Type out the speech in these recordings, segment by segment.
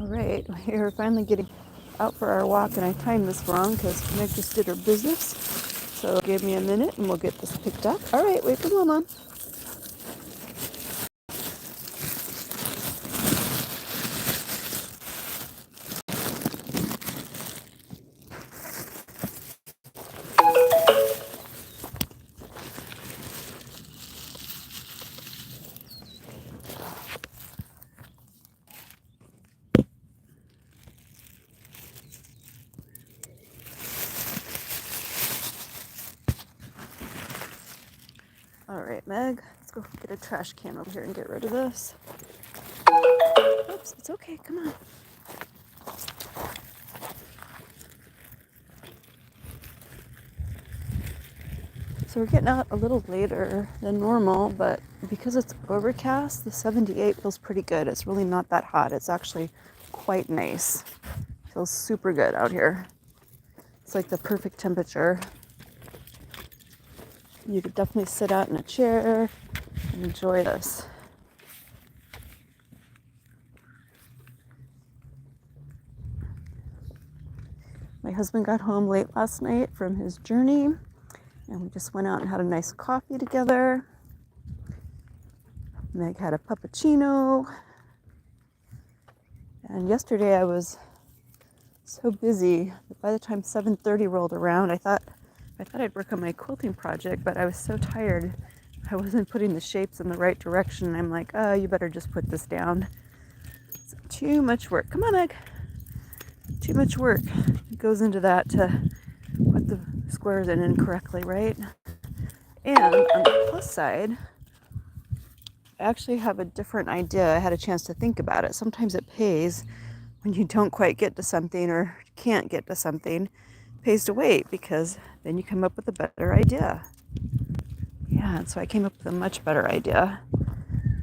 All right, we're finally getting out for our walk, and I timed this wrong because Meg just did her business. So give me a minute and we'll get this picked up. All right, wait for Mama. All right, Meg, let's go get a trash can over here and get rid of this. Oops, it's okay, come on. So we're getting out a little later than normal, but because it's overcast, the 78 feels pretty good. It's really not that hot. It's actually quite nice. Feels super good out here. It's like the perfect temperature. You could definitely sit out in a chair and enjoy this. My husband got home late last night from his journey, and we just went out and had a nice coffee together. Meg had a puppuccino. And yesterday I was so busy that by the time 7:30 rolled around, I thought I'd work on my quilting project, but I was so tired. I wasn't putting the shapes in the right direction. I'm like, oh, you better just put this down. It's too much work. Come on, Meg. Too much work. It goes into that to put the squares in incorrectly, right? And on the plus side, I actually have a different idea. I had a chance to think about it. Sometimes it pays when you don't quite get to something or can't get to something. It pays to wait because then you come up with a better idea. Yeah, and so I came up with a much better idea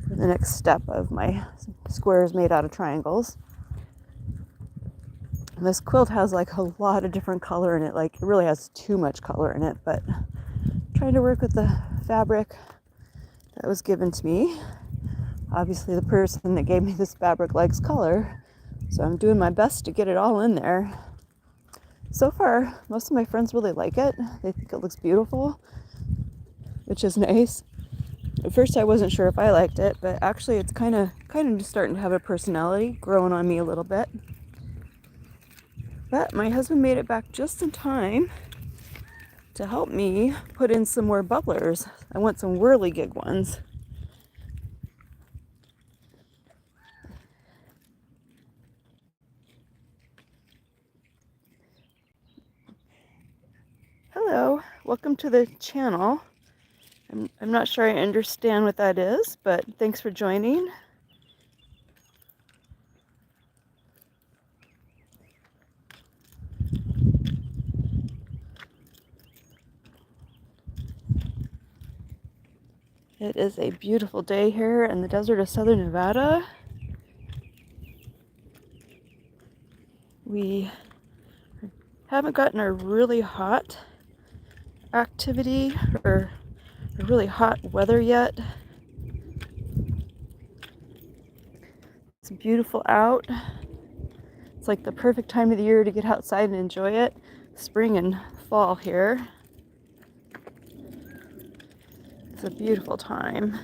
for the next step of my squares made out of triangles. And this quilt has like a lot of different color in it. Like it really has too much color in it, but I'm trying to work with the fabric that was given to me. Obviously the person that gave me this fabric likes color, so I'm doing my best to get it all in there. So far, most of my friends really like it. They think it looks beautiful, which is nice. At first I wasn't sure if I liked it, but actually it's kind of just starting to have a personality, growing on me a little bit. But my husband made it back just in time to help me put in some more bubblers. I want some whirligig ones. Hello, welcome to the channel. I'm not sure I understand what that is, but thanks for joining. It is a beautiful day here in the desert of southern Nevada. We haven't gotten a really hot activity or really hot weather yet. It's beautiful out. It's like the perfect time of the year to get outside and enjoy it. Spring and fall here. It's a beautiful time.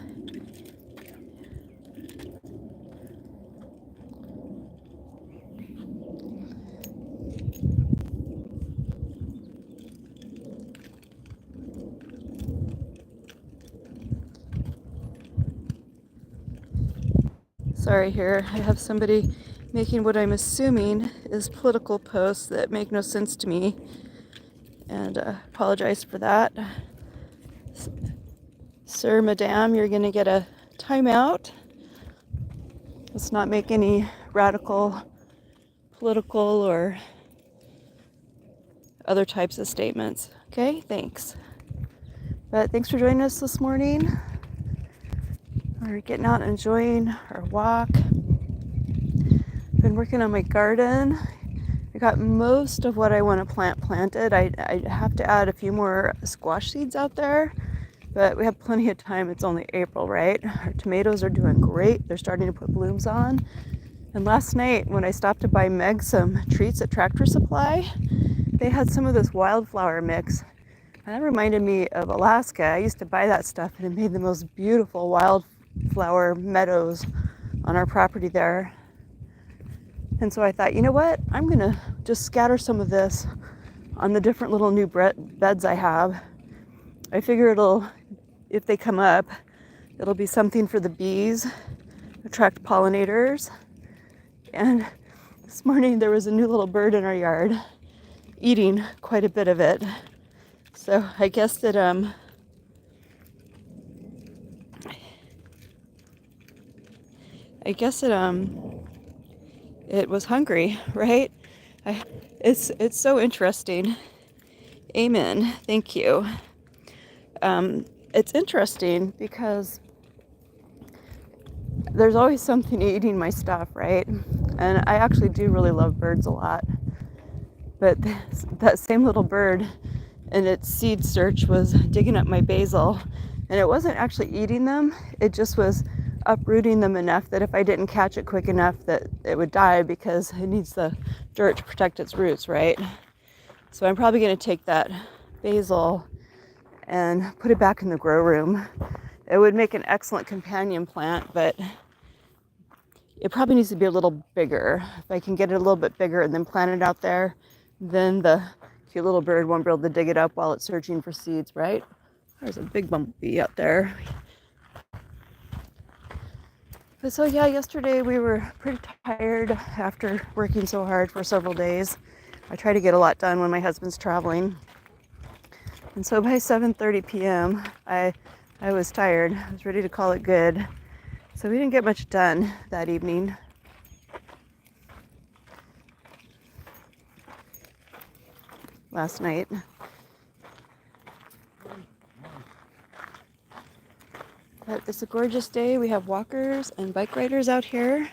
Sorry here, I have somebody making what I'm assuming is political posts that make no sense to me, and apologize for that. Sir, madam, you're gonna get a timeout. Let's not make any radical political or other types of statements. Okay, thanks. But thanks for joining us this morning. We're getting out and enjoying our walk. Been working on my garden. I got most of what I want to plant planted. I have to add a few more squash seeds out there, but we have plenty of time. It's only April, right? Our tomatoes are doing great. They're starting to put blooms on. And last night when I stopped to buy Meg some treats at Tractor Supply, they had some of this wildflower mix. And that reminded me of Alaska. I used to buy that stuff and it made the most beautiful wildflower meadows on our property there. And so I thought, you know what? I'm going to just scatter some of this on the different little new beds I have. I figure if they come up, it'll be something for the bees, attract pollinators. And this morning there was a new little bird in our yard eating quite a bit of it. So I guess that it was hungry, right? It's so interesting. Amen. Thank you. It's interesting because there's always something eating my stuff, right? And I actually do really love birds a lot. But that same little bird in its seed search was digging up my basil, and it wasn't actually eating them. It just was uprooting them enough that if I didn't catch it quick enough that it would die because it needs the dirt to protect its roots, right? So I'm probably going to take that basil and put it back in the grow room. It would make an excellent companion plant, but it probably needs to be a little bigger. If I can get it a little bit bigger and then plant it out there, then the cute little bird won't be able to dig it up while it's searching for seeds, right? There's a big bumblebee out there. But so yeah, yesterday we were pretty tired after working so hard for several days. I try to get a lot done when my husband's traveling. And so by 7:30 p.m., I was tired. I was ready to call it good. So we didn't get much done that evening. Last night. But it's a gorgeous day. We have walkers and bike riders out here.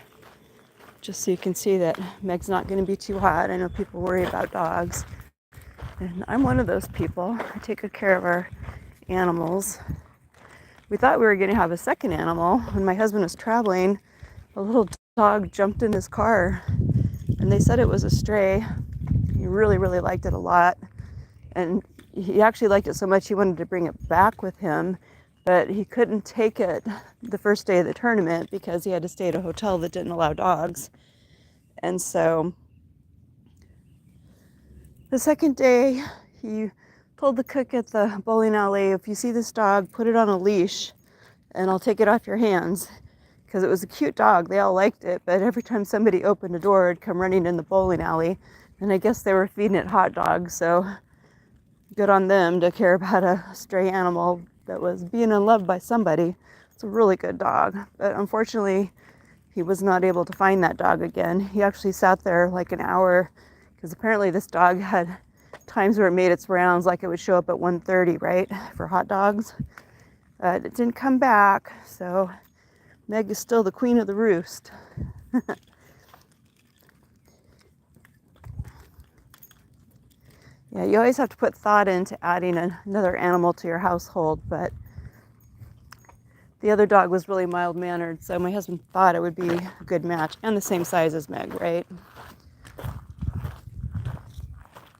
Just so you can see that Meg's not going to be too hot. I know people worry about dogs. And I'm one of those people. I take good care of our animals. We thought we were going to have a second animal. When my husband was traveling, a little dog jumped in his car. And they said it was a stray. He really, really liked it a lot. And he actually liked it so much he wanted to bring it back with him. But he couldn't take it the first day of the tournament because he had to stay at a hotel that didn't allow dogs. And so the second day, he told the cook at the bowling alley, if you see this dog, put it on a leash and I'll take it off your hands. Because it was a cute dog. They all liked it. But every time somebody opened a door, it'd come running in the bowling alley. And I guess they were feeding it hot dogs. So good on them to care about a stray animal that was being unloved by somebody. It's a really good dog. But unfortunately, he was not able to find that dog again. He actually sat there like an hour because apparently this dog had times where it made its rounds, like it would show up at 1:30, right, for hot dogs. It didn't come back, so Meg is still the queen of the roost. Yeah, you always have to put thought into adding another animal to your household, but the other dog was really mild-mannered, so my husband thought it would be a good match, and the same size as Meg, right?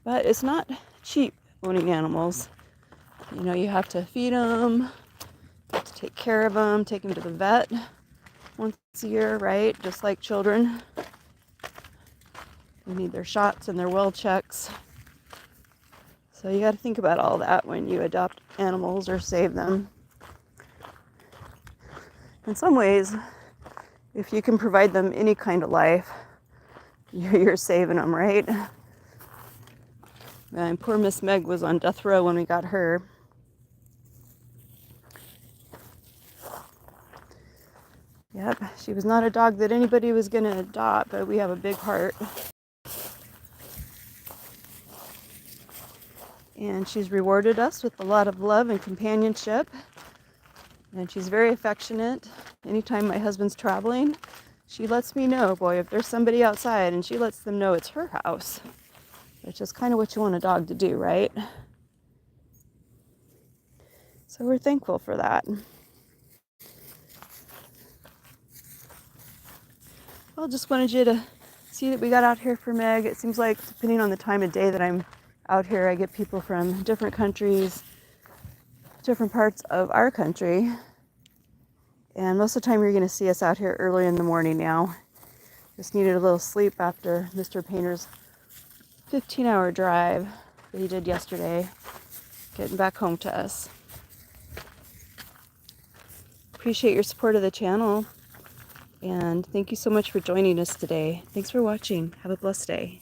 But it's not cheap owning animals. You know, you have to feed them, have to take care of them, take them to the vet once a year, right? Just like children. They need their shots and their well checks. So you got to think about all that when you adopt animals or save them. In some ways, if you can provide them any kind of life, you're saving them, right? And poor Miss Meg was on death row when we got her. Yep, she was not a dog that anybody was going to adopt, but we have a big heart. And she's rewarded us with a lot of love and companionship. And she's very affectionate. Anytime my husband's traveling, she lets me know, boy, if there's somebody outside, and she lets them know it's her house. Which is kind of what you want a dog to do, right? So we're thankful for that. Well, just wanted you to see that we got out here for Meg. It seems like, depending on the time of day that I'm out here, I get people from different countries, different parts of our country. And most of the time you're going to see us out here early in the morning now. Just needed a little sleep after Mr. Painter's 15-hour drive that he did yesterday, getting back home to us. Appreciate your support of the channel, and thank you so much for joining us today. Thanks for watching. Have a blessed day.